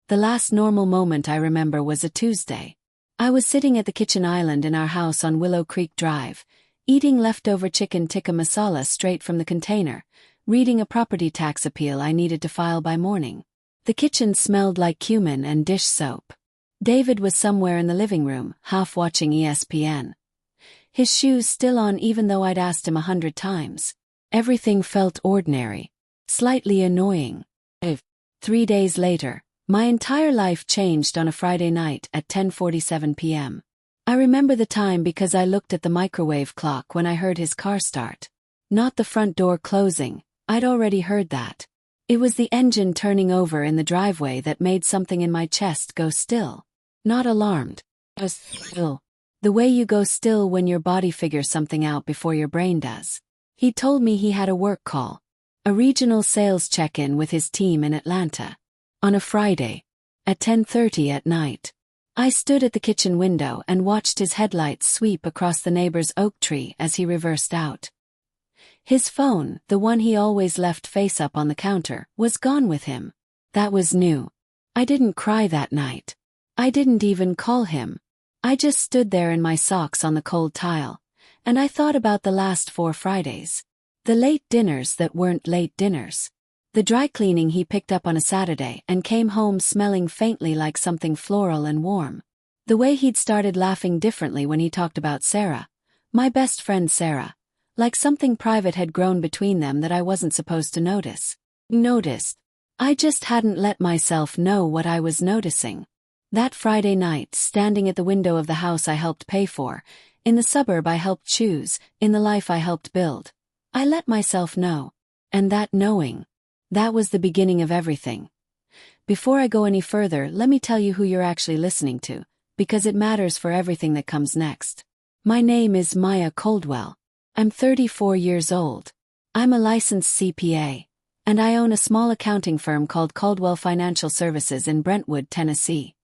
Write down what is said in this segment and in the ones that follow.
The last normal moment I remember was a Tuesday. I was sitting at the kitchen island in our house on Willow Creek Drive, eating leftover chicken tikka masala straight from the container, reading a property tax appeal I needed to file by morning. The kitchen smelled like cumin and dish soap. David was somewhere in the living room, half watching ESPN. His shoes still on even though I'd asked him 100 times. Everything felt ordinary, slightly annoying. 3 days later, my entire life changed on a Friday night at 10:47 p.m. I remember the time because I looked at the microwave clock when I heard his car start. Not the front door closing, I'd already heard that. It was the engine turning over in the driveway that made something in my chest go still. Not alarmed. Still. The way you go still when your body figures something out before your brain does. He told me he had a work call. A regional sales check-in with his team in Atlanta. On a Friday. At 10:30 at night. I stood at the kitchen window and watched his headlights sweep across the neighbor's oak tree as he reversed out. His phone, the one he always left face up on the counter, was gone with him. That was new. I didn't cry that night. I didn't even call him. I just stood there in my socks on the cold tile, and I thought about the last 4 Fridays. The late dinners that weren't late dinners. The dry cleaning he picked up on a Saturday and came home smelling faintly like something floral and warm. The way he'd started laughing differently when he talked about Sarah, my best friend Sarah, like something private had grown between them that I wasn't supposed to notice. Noticed. I just hadn't let myself know what I was noticing. That Friday night, standing at the window of the house I helped pay for, in the suburb I helped choose, in the life I helped build, I let myself know. And that knowing, that was the beginning of everything. Before I go any further, let me tell you who you're actually listening to, because it matters for everything that comes next. My name is Maya Coldwell. I'm 34 years old. I'm a licensed CPA, and I own a small accounting firm called Caldwell Financial Services in Brentwood, Tennessee,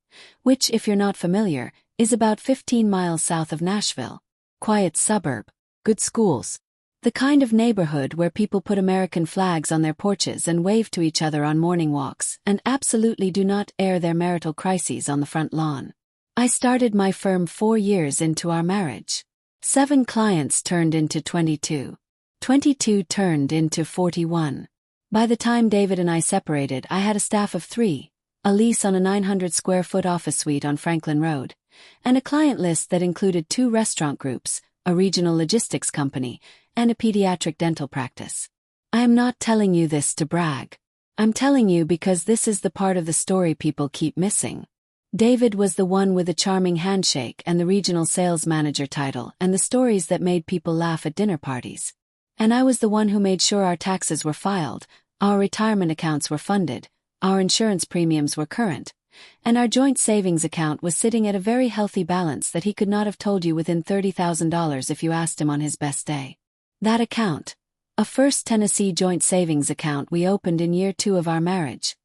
which, if you're not familiar, is about 15 miles south of Nashville. Quiet suburb, good schools. The kind of neighborhood where people put American flags on their porches and wave to each other on morning walks and absolutely do not air their marital crises on the front lawn. I started my firm 4 years into our marriage. 7 clients turned into 22. 22 turned into 41. By the time David and I separated, I had a staff of 3, a lease on a 900-square-foot office suite on Franklin Road, and a client list that included 2 restaurant groups, a regional logistics company, and a pediatric dental practice. I am not telling you this to brag. I'm telling you because this is the part of the story people keep missing. David was the one with the charming handshake and the regional sales manager title and the stories that made people laugh at dinner parties. And I was the one who made sure our taxes were filed, our retirement accounts were funded, our insurance premiums were current, and our joint savings account was sitting at a very healthy balance that he could not have told you within $30,000 if you asked him on his best day. That account, a First Tennessee joint savings account we opened in year 2 of our marriage,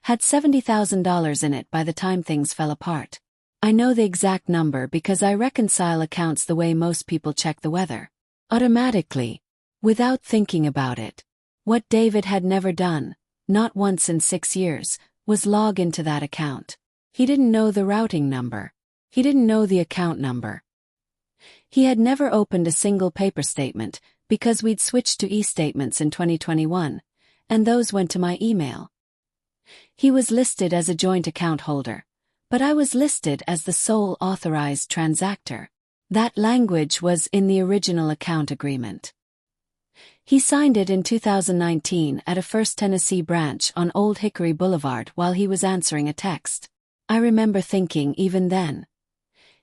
had $70,000 in it by the time things fell apart. I know the exact number because I reconcile accounts the way most people check the weather. Automatically, without thinking about it. What David had never done, not once in 6 years, was log into that account. He didn't know the routing number. He didn't know the account number. He had never opened a single paper statement because we'd switched to e-statements in 2021, and those went to my email. He was listed as a joint account holder, but I was listed as the sole authorized transactor. That language was in the original account agreement. He signed it in 2019 at a First Tennessee branch on Old Hickory Boulevard while he was answering a text. I remember thinking even then,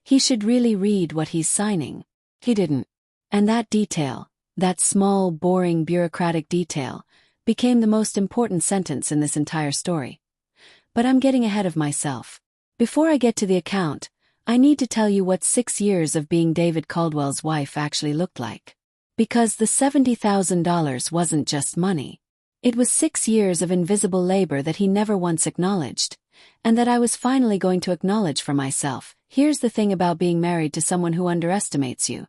he should really read what he's signing. He didn't. And that detail, that small, boring, bureaucratic detail, became the most important sentence in this entire story. But I'm getting ahead of myself. Before I get to the account, I need to tell you what 6 years of being David Caldwell's wife actually looked like. Because the $70,000 wasn't just money. It was 6 years of invisible labor that he never once acknowledged, and that I was finally going to acknowledge for myself. Here's the thing about being married to someone who underestimates you.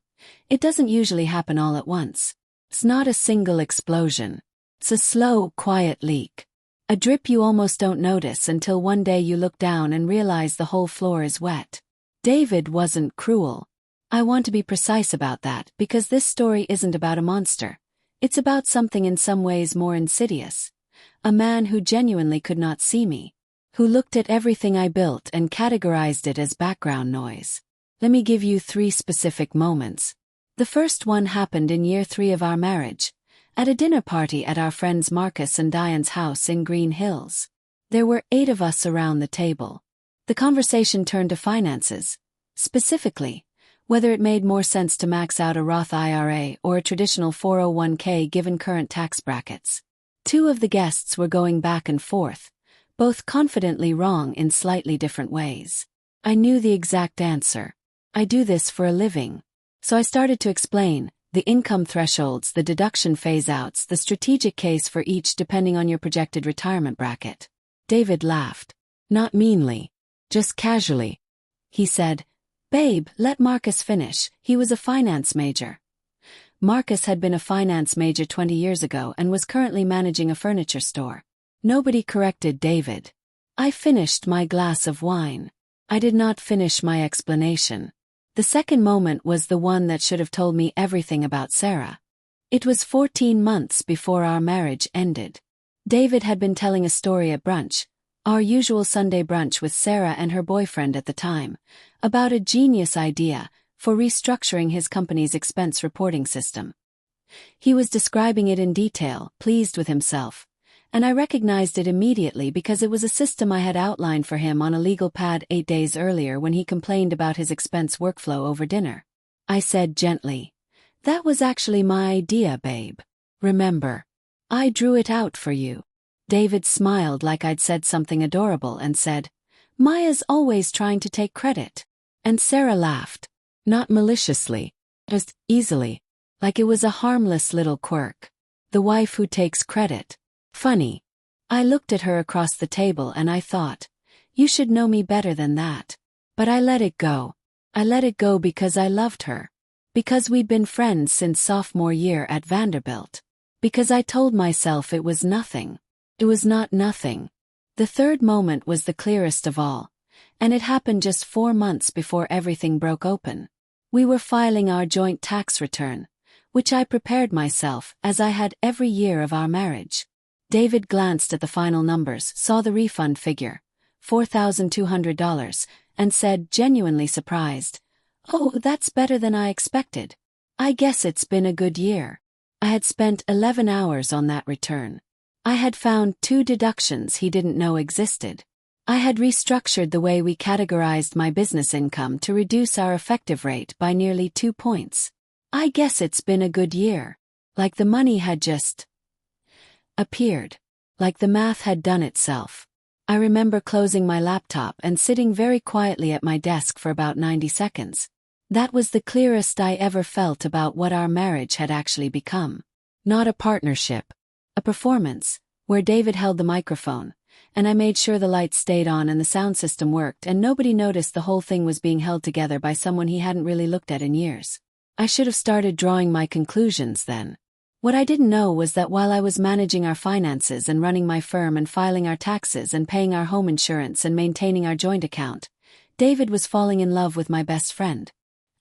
It doesn't usually happen all at once. It's not a single explosion. It's a slow, quiet leak. A drip you almost don't notice until one day you look down and realize the whole floor is wet. David wasn't cruel. I want to be precise about that because this story isn't about a monster. It's about something in some ways more insidious. A man who genuinely could not see me. Who looked at everything I built and categorized it as background noise. Let me give you 3 specific moments. The first one happened in year 3 of our marriage, at a dinner party at our friends Marcus and Diane's house in Green Hills. There were 8 of us around the table. The conversation turned to finances. Specifically, whether it made more sense to max out a Roth IRA or a traditional 401k given current tax brackets. 2 of the guests were going back and forth, both confidently wrong in slightly different ways. I knew the exact answer. I do this for a living. So I started to explain the income thresholds, the deduction phase-outs, the strategic case for each depending on your projected retirement bracket. David laughed. Not meanly. Just casually. He said, "Babe, let Marcus finish. He was a finance major." Marcus had been a finance major 20 years ago and was currently managing a furniture store. Nobody corrected David. I finished my glass of wine. I did not finish my explanation. The second moment was the one that should have told me everything about Sarah. It was 14 months before our marriage ended. David had been telling a story at brunch, our usual Sunday brunch with Sarah and her boyfriend at the time, about a genius idea for restructuring his company's expense reporting system. He was describing it in detail, pleased with himself, and I recognized it immediately because it was a system I had outlined for him on a legal pad 8 days earlier when he complained about his expense workflow over dinner. I said gently, "That was actually my idea, babe. Remember? I drew it out for you." David smiled like I'd said something adorable and said, "Maya's always trying to take credit." And Sarah laughed. Not maliciously, just easily, like it was a harmless little quirk. The wife who takes credit. Funny. I looked at her across the table and I thought, you should know me better than that. But I let it go. I let it go because I loved her. Because we'd been friends since sophomore year at Vanderbilt. Because I told myself it was nothing. It was not nothing. The third moment was the clearest of all, and it happened just 4 months before everything broke open. We were filing our joint tax return, which I prepared myself as I had every year of our marriage. David glanced at the final numbers, saw the refund figure, $4,200, and said, genuinely surprised, "Oh, that's better than I expected. I guess it's been a good year." I had spent 11 hours on that return. I had found 2 deductions he didn't know existed. I had restructured the way we categorized my business income to reduce our effective rate by nearly 2 points. I guess it's been a good year. Like the money had just appeared. Like the math had done itself. I remember closing my laptop and sitting very quietly at my desk for about 90 seconds. That was the clearest I ever felt about what our marriage had actually become. Not a partnership. A performance, where David held the microphone, and I made sure the lights stayed on and the sound system worked and nobody noticed the whole thing was being held together by someone he hadn't really looked at in years. I should have started drawing my conclusions then. What I didn't know was that while I was managing our finances and running my firm and filing our taxes and paying our home insurance and maintaining our joint account, David was falling in love with my best friend.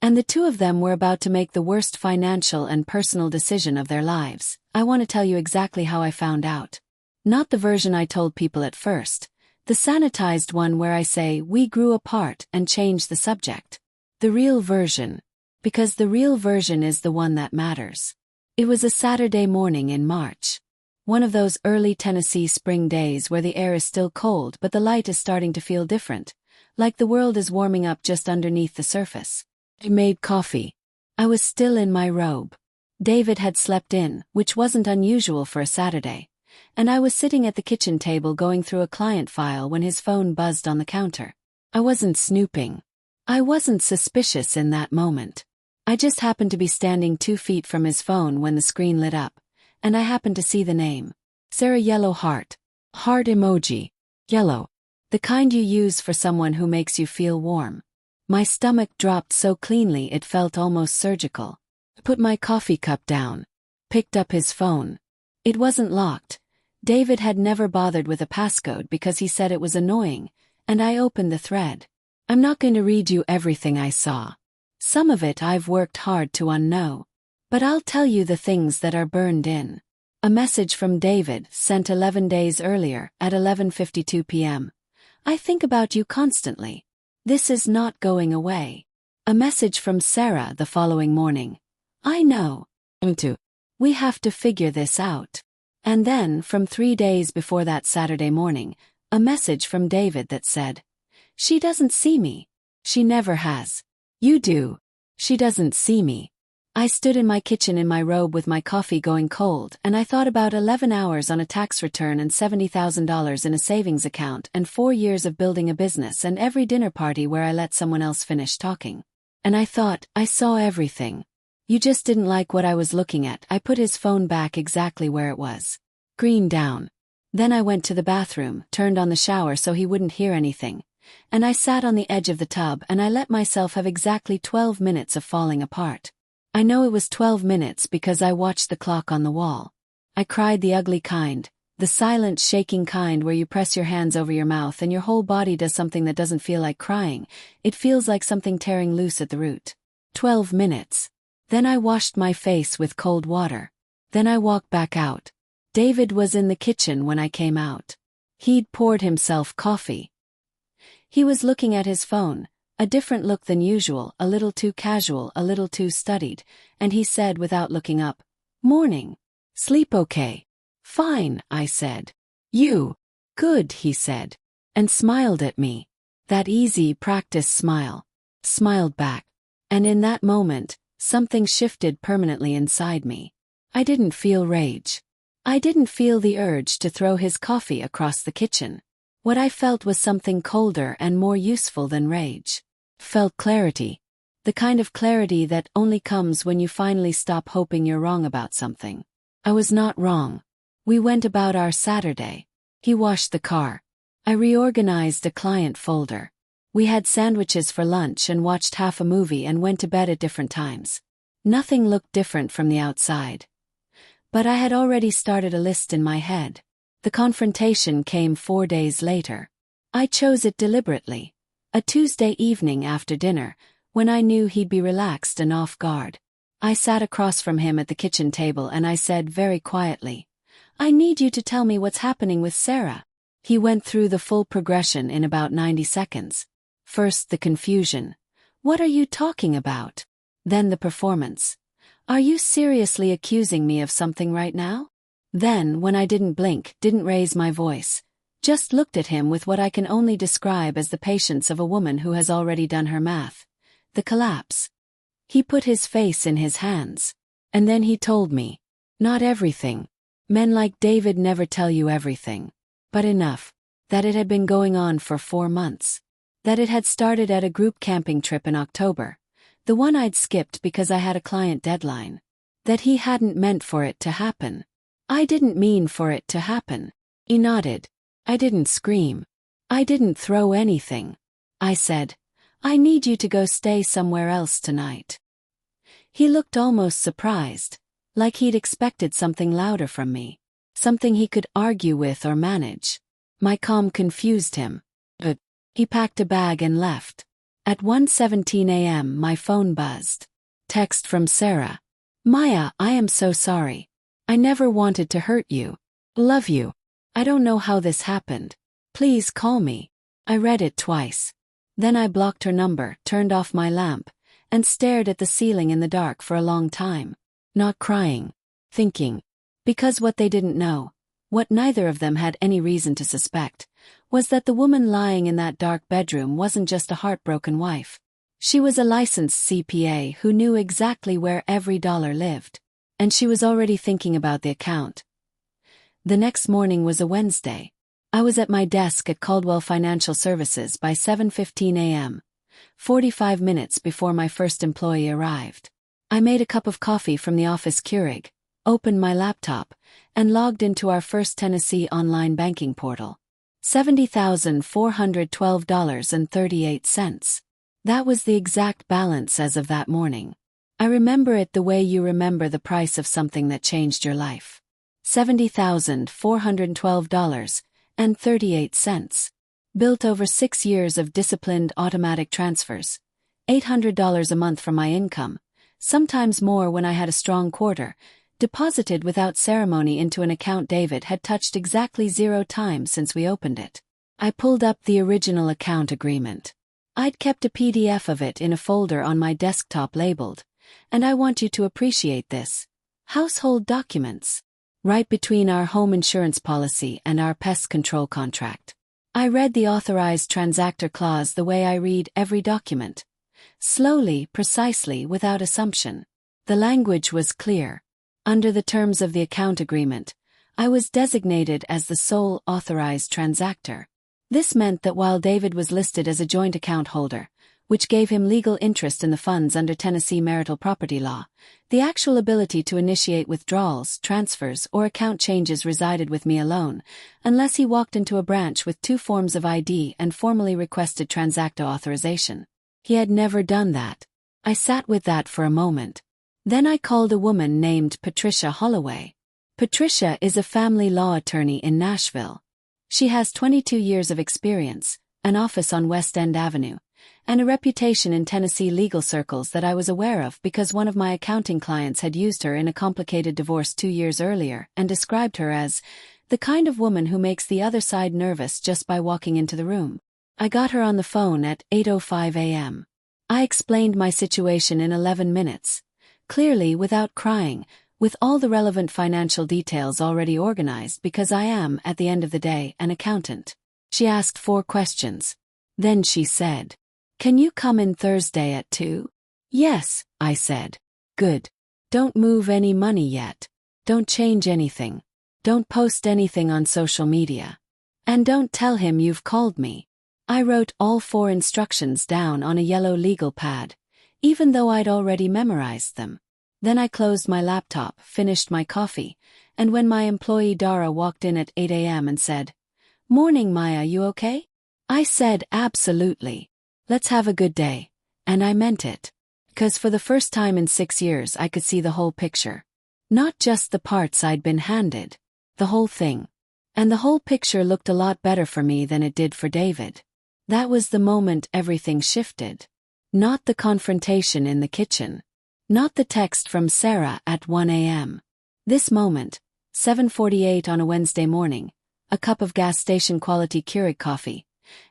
And the 2 of them were about to make the worst financial and personal decision of their lives. I want to tell you exactly how I found out. Not the version I told people at first, the sanitized one where I say we grew apart and changed the subject. The real version. Because the real version is the one that matters. It was a Saturday morning in March. One of those early Tennessee spring days where the air is still cold but the light is starting to feel different, like the world is warming up just underneath the surface. I made coffee. I was still in my robe. David had slept in, which wasn't unusual for a Saturday, and I was sitting at the kitchen table going through a client file when his phone buzzed on the counter. I wasn't snooping. I wasn't suspicious in that moment. I just happened to be standing 2 feet from his phone when the screen lit up, and I happened to see the name. Sarah Yellow Heart. Heart emoji. Yellow. The kind you use for someone who makes you feel warm. My stomach dropped so cleanly it felt almost surgical. I put my coffee cup down. Picked up his phone. It wasn't locked. David had never bothered with a passcode because he said it was annoying, and I opened the thread. I'm not going to read you everything I saw. Some of it I've worked hard to unknow. But I'll tell you the things that are burned in. A message from David, sent 11 days earlier, at 11:52 p.m. I think about you constantly. This is not going away. A message from Sarah the following morning. I know. We have to figure this out. And then, from 3 days before that Saturday morning, a message from David that said, she doesn't see me. She never has. You do. She doesn't see me. I stood in my kitchen in my robe with my coffee going cold, and I thought about 11 hours on a tax return and $70,000 in a savings account and 4 years of building a business and every dinner party where I let someone else finish talking. And I thought, I saw everything. You just didn't like what I was looking at. I put his phone back exactly where it was. Green down. Then I went to the bathroom, turned on the shower so he wouldn't hear anything, and I sat on the edge of the tub and I let myself have exactly 12 minutes of falling apart. I know it was 12 minutes because I watched the clock on the wall. I cried the ugly kind, the silent shaking kind where you press your hands over your mouth and your whole body does something that doesn't feel like crying. It feels like something tearing loose at the root. 12 minutes. Then I washed my face with cold water. Then I walked back out. David was in the kitchen when I came out. He'd poured himself coffee. He was looking at his phone, a different look than usual, a little too casual, a little too studied, and he said without looking up, "Morning. Sleep okay?" "Fine," I said. "You?" "Good," he said, and smiled at me. That easy practice smile. Smiled back. And in that moment, something shifted permanently inside me. I didn't feel rage. I didn't feel the urge to throw his coffee across the kitchen. What I felt was something colder and more useful than rage. Felt clarity. The kind of clarity that only comes when you finally stop hoping you're wrong about something. I was not wrong. We went about our Saturday. He washed the car. I reorganized a client folder. We had sandwiches for lunch and watched half a movie and went to bed at different times. Nothing looked different from the outside. But I had already started a list in my head. The confrontation came 4 days later. I chose it deliberately. A Tuesday evening after dinner, when I knew he'd be relaxed and off guard. I sat across from him at the kitchen table and I said very quietly, "I need you to tell me what's happening with Sarah." He went through the full progression in about 90 seconds. First the confusion. "What are you talking about?" Then the performance. "Are you seriously accusing me of something right now?" Then, when I didn't blink, didn't raise my voice, just looked at him with what I can only describe as the patience of a woman who has already done her math. The collapse. He put his face in his hands. And then he told me. Not everything. Men like David never tell you everything. But enough. That it had been going on for 4 months. That it had started at a group camping trip in October. The one I'd skipped because I had a client deadline. That he hadn't meant for it to happen. I didn't mean for it to happen. He nodded. I didn't scream. I didn't throw anything. I said, "I need you to go stay somewhere else tonight." He looked almost surprised, like he'd expected something louder from me, something he could argue with or manage. My calm confused him. But he packed a bag and left. At 1:17 a.m. my phone buzzed. Text from Sarah. "Maya, I am so sorry. I never wanted to hurt you. Love you. I don't know how this happened. Please call me." I read it twice. Then I blocked her number, turned off my lamp, and stared at the ceiling in the dark for a long time. Not crying. Thinking. Because what they didn't know, what neither of them had any reason to suspect, was that the woman lying in that dark bedroom wasn't just a heartbroken wife. She was a licensed CPA who knew exactly where every dollar lived. And she was already thinking about the account. The next morning was a Wednesday. I was at my desk at Caldwell Financial Services by 7:15 a.m., 45 minutes before my first employee arrived. I made a cup of coffee from the office Keurig, opened my laptop, and logged into our First Tennessee online banking portal. $70,412.38. That was the exact balance as of that morning. I remember it the way you remember the price of something that changed your life. $70,412.38. Built over 6 years of disciplined automatic transfers. $800 a month from my income, sometimes more when I had a strong quarter, deposited without ceremony into an account David had touched exactly 0 times since we opened it. I pulled up the original account agreement. I'd kept a PDF of it in a folder on my desktop labeled, and I want you to appreciate this, household documents, right between our home insurance policy and our pest control contract. I read the authorized transactor clause the way I read every document. Slowly, precisely, without assumption. The language was clear. Under the terms of the account agreement, I was designated as the sole authorized transactor. This meant that while David was listed as a joint account holder, which gave him legal interest in the funds under Tennessee marital property law, the actual ability to initiate withdrawals, transfers, or account changes resided with me alone, unless he walked into a branch with 2 forms of ID and formally requested transactor authorization. He had never done that. I sat with that for a moment. Then I called a woman named Patricia Holloway. Patricia is a family law attorney in Nashville. She has 22 years of experience, an office on West End Avenue, and a reputation in Tennessee legal circles that I was aware of because one of my accounting clients had used her in a complicated divorce 2 years earlier and described her as the kind of woman who makes the other side nervous just by walking into the room. I got her on the phone at 8:05 a.m. I explained my situation in 11 minutes, clearly without crying, with all the relevant financial details already organized because I am, at the end of the day, an accountant. She asked 4 questions. Then she said, "Can you come in Thursday at 2? "Yes," I said. "Good. Don't move any money yet. Don't change anything. Don't post anything on social media. And don't tell him you've called me." I wrote all 4 instructions down on a yellow legal pad, even though I'd already memorized them. Then I closed my laptop, finished my coffee, and when my employee Dara walked in at 8 a.m. and said, "Morning, Maya, you okay?" I said, "Absolutely. Let's have a good day." And I meant it. 'Cause for the first time in 6 years I could see the whole picture. Not just the parts I'd been handed. The whole thing. And the whole picture looked a lot better for me than it did for David. That was the moment everything shifted. Not the confrontation in the kitchen. Not the text from Sarah at 1 a.m. This moment, 7:48 on a Wednesday morning, a cup of gas station quality Keurig coffee,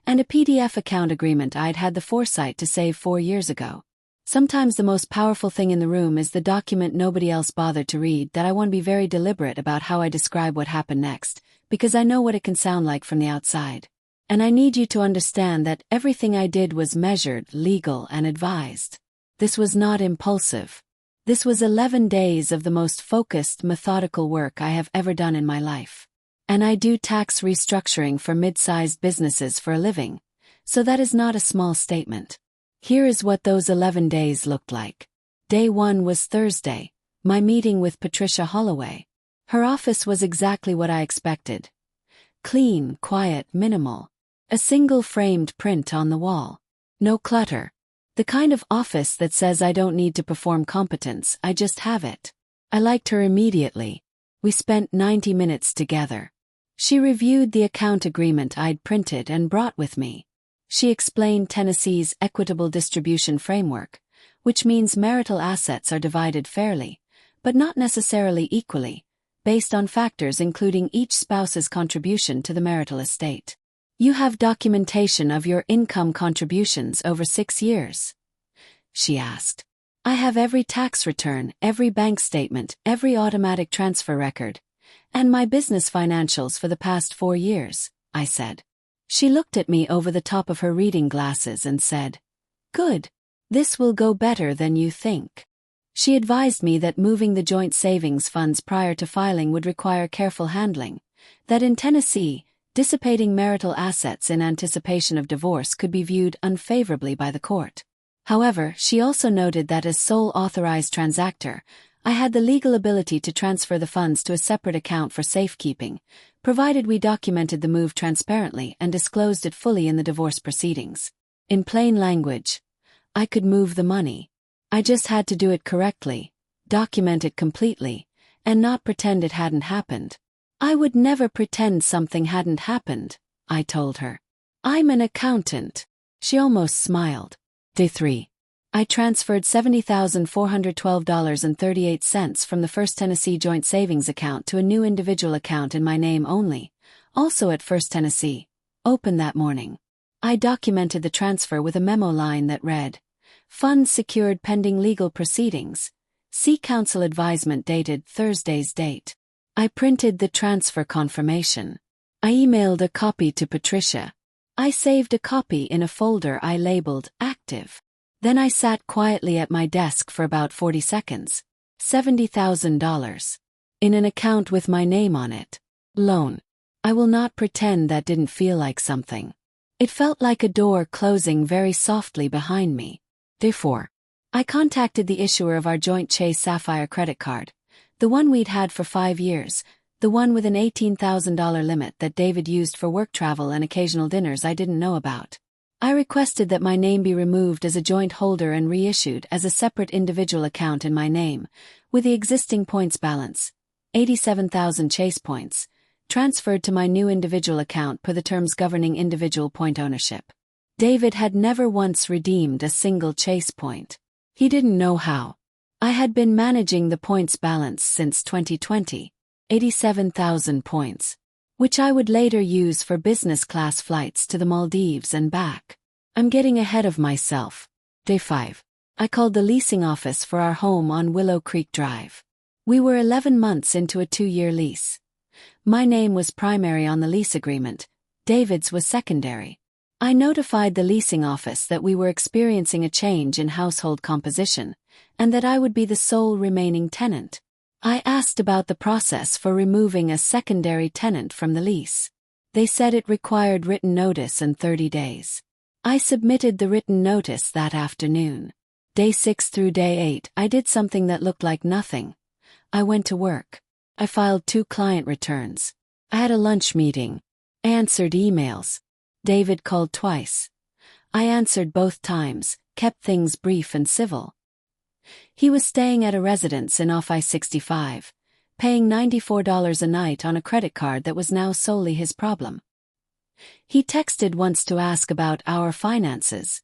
and a PDF account agreement I'd had the foresight to save 4 years ago. Sometimes the most powerful thing in the room is the document nobody else bothered to read. That I want to be very deliberate about how I describe what happened next, because I know what it can sound like from the outside. And I need you to understand that everything I did was measured, legal, and advised. This was not impulsive. This was 11 days of the most focused, methodical work I have ever done in my life. And I do tax restructuring for mid-sized businesses for a living, so that is not a small statement. Here is what those 11 days looked like. Day 1 was Thursday, my meeting with Patricia Holloway. Her office was exactly what I expected. Clean, quiet, minimal. A single framed print on the wall. No clutter. The kind of office that says I don't need to perform competence, I just have it. I liked her immediately. We spent 90 minutes together. She reviewed the account agreement I'd printed and brought with me. She explained Tennessee's equitable distribution framework, which means marital assets are divided fairly, but not necessarily equally, based on factors including each spouse's contribution to the marital estate. You have documentation of your income contributions over 6 years? She asked. I have every tax return, every bank statement, every automatic transfer record, and my business financials for the past 4 years, I said. She looked at me over the top of her reading glasses and said, "Good. This will go better than you think." She advised me that moving the joint savings funds prior to filing would require careful handling, that in Tennessee, dissipating marital assets in anticipation of divorce could be viewed unfavorably by the court. However, she also noted that as sole authorized transactor, I had the legal ability to transfer the funds to a separate account for safekeeping, provided we documented the move transparently and disclosed it fully in the divorce proceedings. In plain language, I could move the money. I just had to do it correctly, document it completely, and not pretend it hadn't happened. I would never pretend something hadn't happened, I told her. I'm an accountant. She almost smiled. Day 3. I transferred $70,412.38 from the First Tennessee Joint Savings Account to a new individual account in my name only, also at First Tennessee, open that morning. I documented the transfer with a memo line that read, "Funds secured pending legal proceedings. See counsel advisement dated Thursday's date." I printed the transfer confirmation. I emailed a copy to Patricia. I saved a copy in a folder I labeled active. Then I sat quietly at my desk for about 40 seconds. $70,000. In an account with my name on it. Loan. I will not pretend that didn't feel like something. It felt like a door closing very softly behind me. Day 4. I contacted the issuer of our joint Chase Sapphire credit card, the one we'd had for 5 years, the one with an $18,000 limit that David used for work travel and occasional dinners I didn't know about. I requested that my name be removed as a joint holder and reissued as a separate individual account in my name, with the existing points balance, 87,000 Chase points, transferred to my new individual account per the terms governing individual point ownership. David had never once redeemed a single Chase point. He didn't know how. I had been managing the points balance since 2020, 87,000 points, which I would later use for business class flights to the Maldives and back. I'm getting ahead of myself. Day 5. I called the leasing office for our home on Willow Creek Drive. We were 11 months into a 2-year lease. My name was primary on the lease agreement, David's was secondary. I notified the leasing office that we were experiencing a change in household composition, and that I would be the sole remaining tenant. I asked about the process for removing a secondary tenant from the lease. They said it required written notice and 30 days. I submitted the written notice that afternoon. Day 6 through day 8, I did something that looked like nothing. I went to work. I filed 2 client returns. I had a lunch meeting. I answered emails. David called twice. I answered both times, kept things brief and civil. He was staying at a residence in off I-65, paying $94 a night on a credit card that was now solely his problem. He texted once to ask about our finances,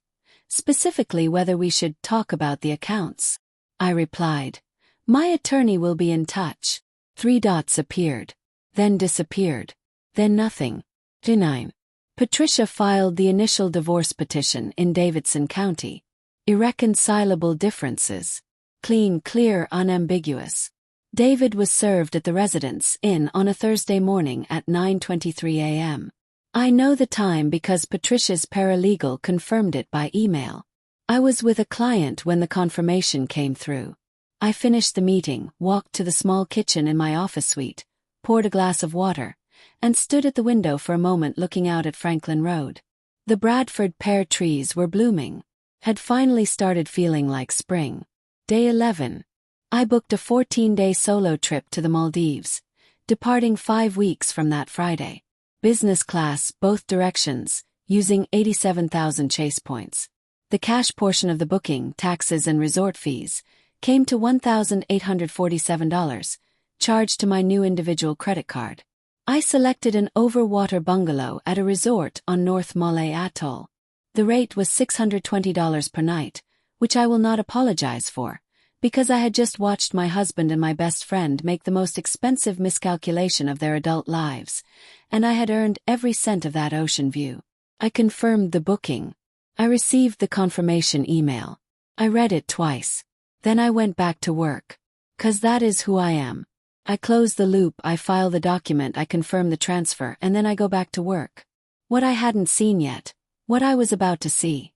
specifically whether we should talk about the accounts. I replied, "My attorney will be in touch." 3 dots appeared, then disappeared, then nothing. Day 9. Patricia filed the initial divorce petition in Davidson County. Irreconcilable differences. Clean, clear, unambiguous. David was served at the residence inn on a Thursday morning at 9:23 a.m. I know the time because Patricia's paralegal confirmed it by email. I was with a client when the confirmation came through. I finished the meeting, walked to the small kitchen in my office suite, poured a glass of water, and stood at the window for a moment looking out at Franklin Road. The Bradford pear trees were blooming, had finally started feeling like spring. Day 11. I booked a 14-day solo trip to the Maldives, departing 5 weeks from that Friday. Business class, both directions, using 87,000 Chase points. The cash portion of the booking, taxes and resort fees, came to $1,847, charged to my new individual credit card. I selected an Overwater bungalow at a resort on North Malay Atoll. The rate was $620 per night, which I will not apologize for, because I had just watched my husband and my best friend make the most expensive miscalculation of their adult lives, and I had earned every cent of that ocean view. I confirmed the booking. I received the confirmation email. I read it twice. Then I went back to work. 'Cause that is who I am. I close the loop, I file the document, I confirm the transfer, and then I go back to work. What I hadn't seen yet, what I was about to see,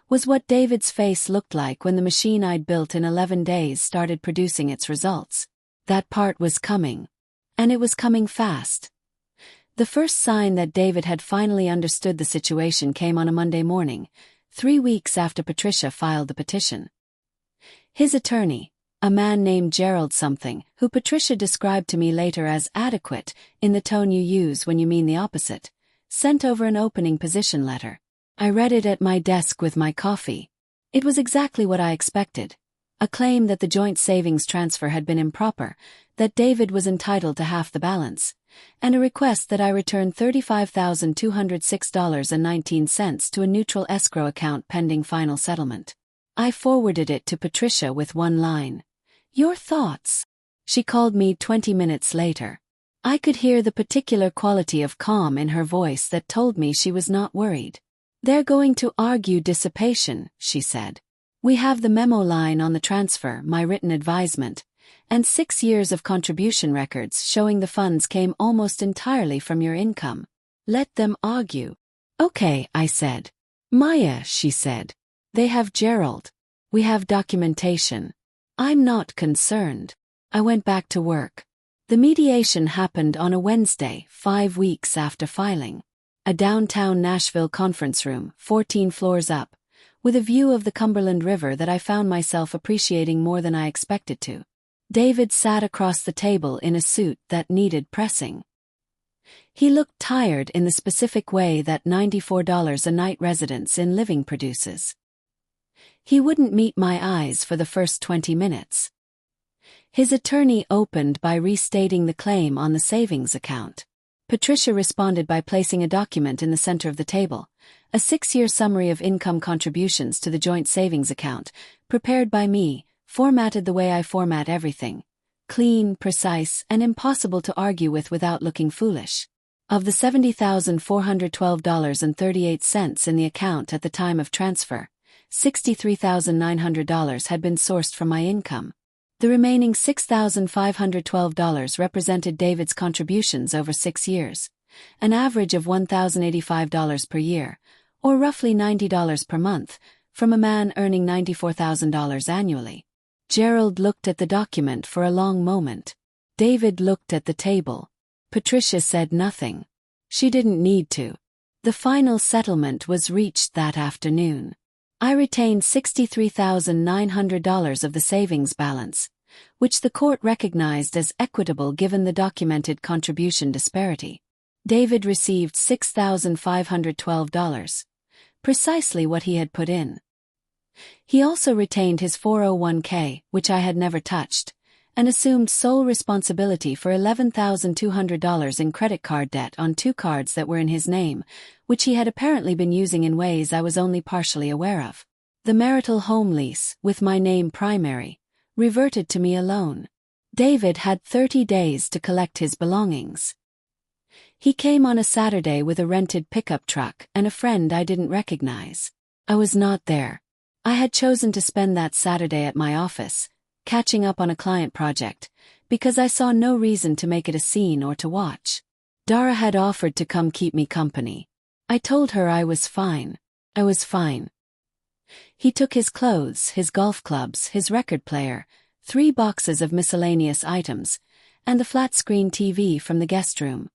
was what David's face looked like when the machine I'd built in 11 days started producing its results. That part was coming. And it was coming fast. The first sign that David had finally understood the situation came on a Monday morning, 3 weeks after Patricia filed the petition. His attorney, a man named Gerald something, who Patricia described to me later as adequate, in the tone you use when you mean the opposite, sent over an opening position letter. I read it at my desk with my coffee. It was exactly what I expected. A claim that the joint savings transfer had been improper, that David was entitled to half the balance, and a request that I return $35,206.19 to a neutral escrow account pending final settlement. I forwarded it to Patricia with one line. "Your thoughts?" She called me 20 minutes later. I could hear the particular quality of calm in her voice that told me she was not worried. "They're going to argue dissipation," she said. "We have the memo line on the transfer, my written advisement, and 6 years of contribution records showing the funds came almost entirely from your income. Let them argue." "Okay," I said. "Maya," she said. "They have Gerald. We have documentation. I'm not concerned." I went back to work. The mediation happened on a Wednesday, 5 weeks after filing. A downtown Nashville conference room, 14 floors up, with a view of the Cumberland River that I found myself appreciating more than I expected to. David sat across the table in a suit that needed pressing. He looked tired in the specific way that $94 a night residence in living produces. He wouldn't meet my eyes for the first 20 minutes. His attorney opened by restating the claim on the savings account. Patricia responded by placing a document in the center of the table, a 6-year summary of income contributions to the joint savings account, prepared by me, formatted the way I format everything. Clean, precise, and impossible to argue with without looking foolish. Of the $70,412.38 in the account at the time of transfer, $63,900 had been sourced from my income. The remaining $6,512 represented David's contributions over 6 years, an average of $1,085 per year, or roughly $90 per month, from a man earning $94,000 annually. Gerald looked at the document for a long moment. David looked at the table. Patricia said nothing. She didn't need to. The final settlement was reached that afternoon. I retained $63,900 of the savings balance, which the court recognized as equitable given the documented contribution disparity. David received $6,512, precisely what he had put in. He also retained his 401k, which I had never touched, and assumed sole responsibility for $11,200 in credit card debt on 2 cards that were in his name, which he had apparently been using in ways I was only partially aware of. The marital home lease, with my name primary, reverted to me alone. David had 30 days to collect his belongings. He came on a Saturday with a rented pickup truck and a friend I didn't recognize. I was not there. I had chosen to spend that Saturday at my office, catching up on a client project, because I saw no reason to make it a scene or to watch. Dara had offered to come keep me company. I told her I was fine. I was fine. He took his clothes, his golf clubs, his record player, 3 boxes of miscellaneous items, and the flat-screen TV from the guest room.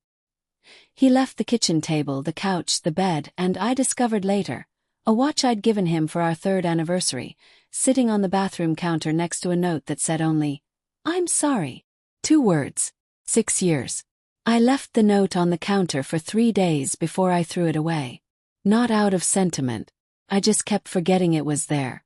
He left the kitchen table, the couch, the bed, and I discovered later, a watch I'd given him for our 3rd anniversary, sitting on the bathroom counter next to a note that said only, "I'm sorry." 2 words. 6 years. I left the note on the counter for 3 days before I threw it away. Not out of sentiment. I just kept forgetting it was there.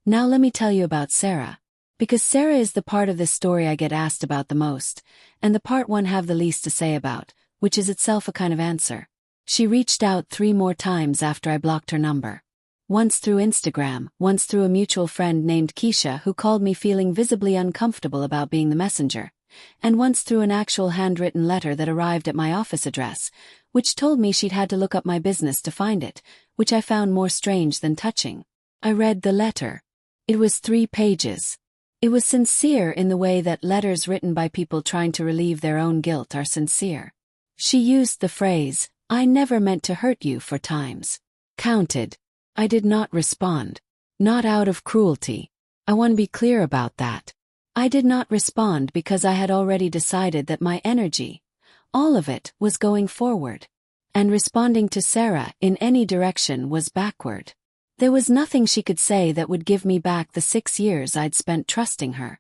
Now let me tell you about Sarah. Because Sarah is the part of this story I get asked about the most, and the part one have the least to say about, which is itself a kind of answer. She reached out 3 more times after I blocked her number. Once through Instagram, once through a mutual friend named Keisha who called me feeling visibly uncomfortable about being the messenger, and once through an actual handwritten letter that arrived at my office address, which told me she'd had to look up my business to find it, which I found more strange than touching. I read the letter. It was 3 pages. It was sincere in the way that letters written by people trying to relieve their own guilt are sincere. She used the phrase, "I never meant to hurt you," 4 times. Counted. I did not respond. Not out of cruelty. I want to be clear about that. I did not respond because I had already decided that my energy, all of it, was going forward. And responding to Sarah in any direction was backward. There was nothing she could say that would give me back the 6 years I'd spent trusting her.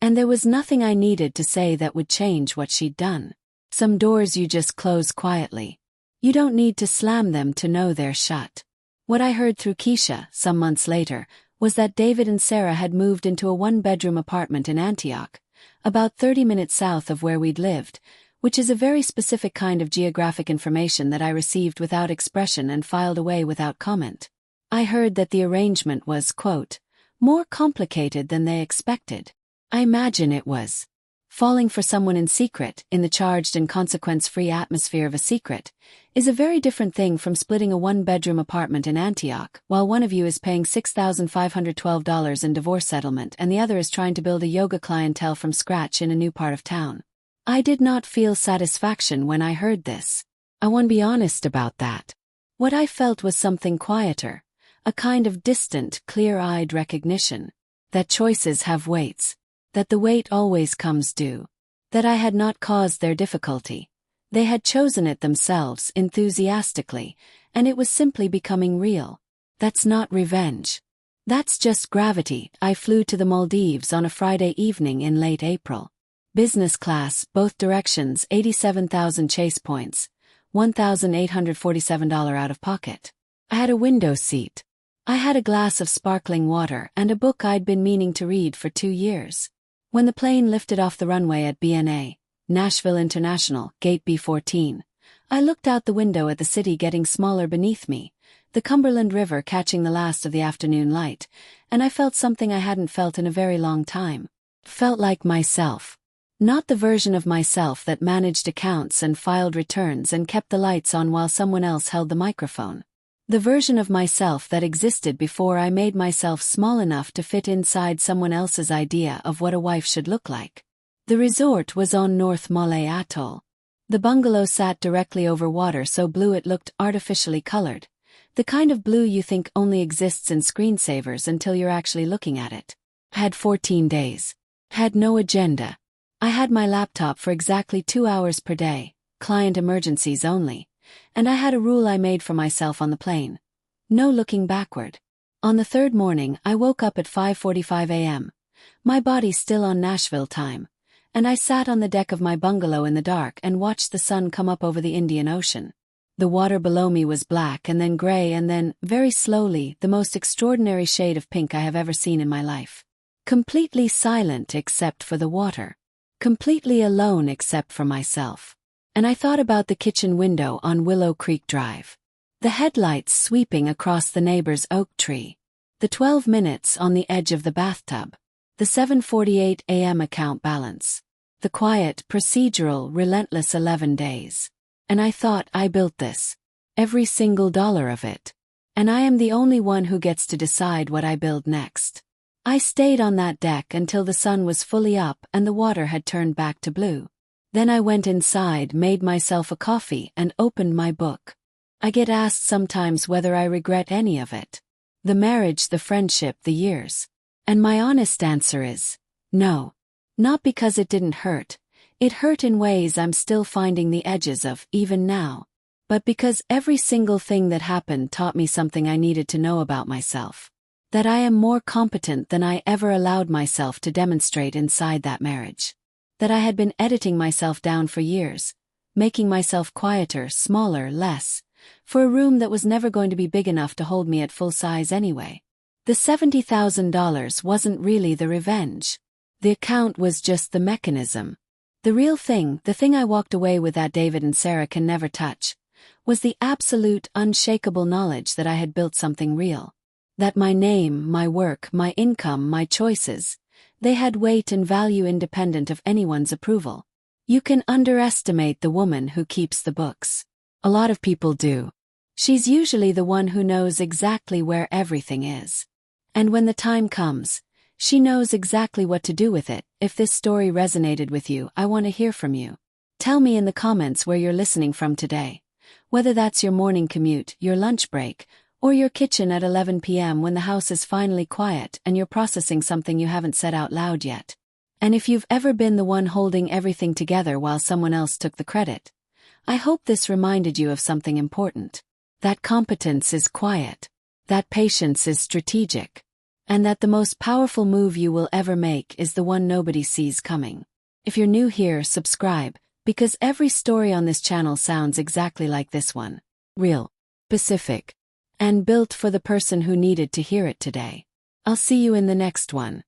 And there was nothing I needed to say that would change what she'd done. Some doors you just close quietly. You don't need to slam them to know they're shut. What I heard through Keisha, some months later, was that David and Sarah had moved into a 1-bedroom apartment in Antioch, about 30 minutes south of where we'd lived, which is a very specific kind of geographic information that I received without expression and filed away without comment. I heard that the arrangement was, quote, more complicated than they expected. I imagine it was. Falling for someone in secret, in the charged and consequence-free atmosphere of a secret, is a very different thing from splitting a one-bedroom apartment in Antioch, while one of you is paying $6,512 in divorce settlement and the other is trying to build a yoga clientele from scratch in a new part of town. I did not feel satisfaction when I heard this. I want to be honest about that. What I felt was something quieter, a kind of distant, clear-eyed recognition, that choices have weights, that the weight always comes due, that I had not caused their difficulty. They had chosen it themselves enthusiastically, and it was simply becoming real. That's not revenge. That's just gravity. I flew to the Maldives on a Friday evening in late April. Business class, both directions, 87,000 chase points, $1,847 out of pocket. I had a window seat. I had a glass of sparkling water and a book I'd been meaning to read for 2 years. When the plane lifted off the runway at BNA, Nashville International, Gate B14, I looked out the window at the city getting smaller beneath me, the Cumberland River catching the last of the afternoon light, and I felt something I hadn't felt in a very long time. Felt like myself. Not the version of myself that managed accounts and filed returns and kept the lights on while someone else held the microphone. The version of myself that existed before I made myself small enough to fit inside someone else's idea of what a wife should look like. The resort was on North Malay Atoll. The bungalow sat directly over water so blue it looked artificially colored, the kind of blue you think only exists in screensavers until you're actually looking at it. Had 14 days. Had no agenda. I had my laptop for exactly 2 hours per day, client emergencies only. And I had a rule I made for myself on the plane. No looking backward. On the third morning, I woke up at 5:45 a.m., my body still on Nashville time, and I sat on the deck of my bungalow in the dark and watched the sun come up over the Indian Ocean. The water below me was black and then gray and then, very slowly, the most extraordinary shade of pink I have ever seen in my life. Completely silent except for the water. Completely alone except for myself. And I thought about the kitchen window on Willow Creek Drive. The headlights sweeping across the neighbor's oak tree. The 12 minutes on the edge of the bathtub. The 7:48 a.m. account balance. The quiet, procedural, relentless 11 days. And I thought, I built this. Every single dollar of it. And I am the only one who gets to decide what I build next. I stayed on that deck until the sun was fully up and the water had turned back to blue. Then I went inside, made myself a coffee, and opened my book. I get asked sometimes whether I regret any of it. The marriage, the friendship, the years. And my honest answer is, no. Not because it didn't hurt. It hurt in ways I'm still finding the edges of, even now. But because every single thing that happened taught me something I needed to know about myself. That I am more competent than I ever allowed myself to demonstrate inside that marriage. That I had been editing myself down for years, making myself quieter, smaller, less, for a room that was never going to be big enough to hold me at full size anyway. The $70,000 wasn't really the revenge. The account was just the mechanism. The real thing, the thing I walked away with that David and Sarah can never touch, was the absolute, unshakable knowledge that I had built something real. That my name, my work, my income, my choices, they had weight and value independent of anyone's approval. You can underestimate the woman who keeps the books. A lot of people do. She's usually the one who knows exactly where everything is. And when the time comes, she knows exactly what to do with it. If this story resonated with you, I want to hear from you. Tell me in the comments where you're listening from today. Whether that's your morning commute, your lunch break, or your kitchen at 11 p.m. when the house is finally quiet and you're processing something you haven't said out loud yet. And if you've ever been the one holding everything together while someone else took the credit, I hope this reminded you of something important. That competence is quiet. That patience is strategic. And that the most powerful move you will ever make is the one nobody sees coming. If you're new here, subscribe, because every story on this channel sounds exactly like this one. Real, specific, and built for the person who needed to hear it today. I'll see you in the next one.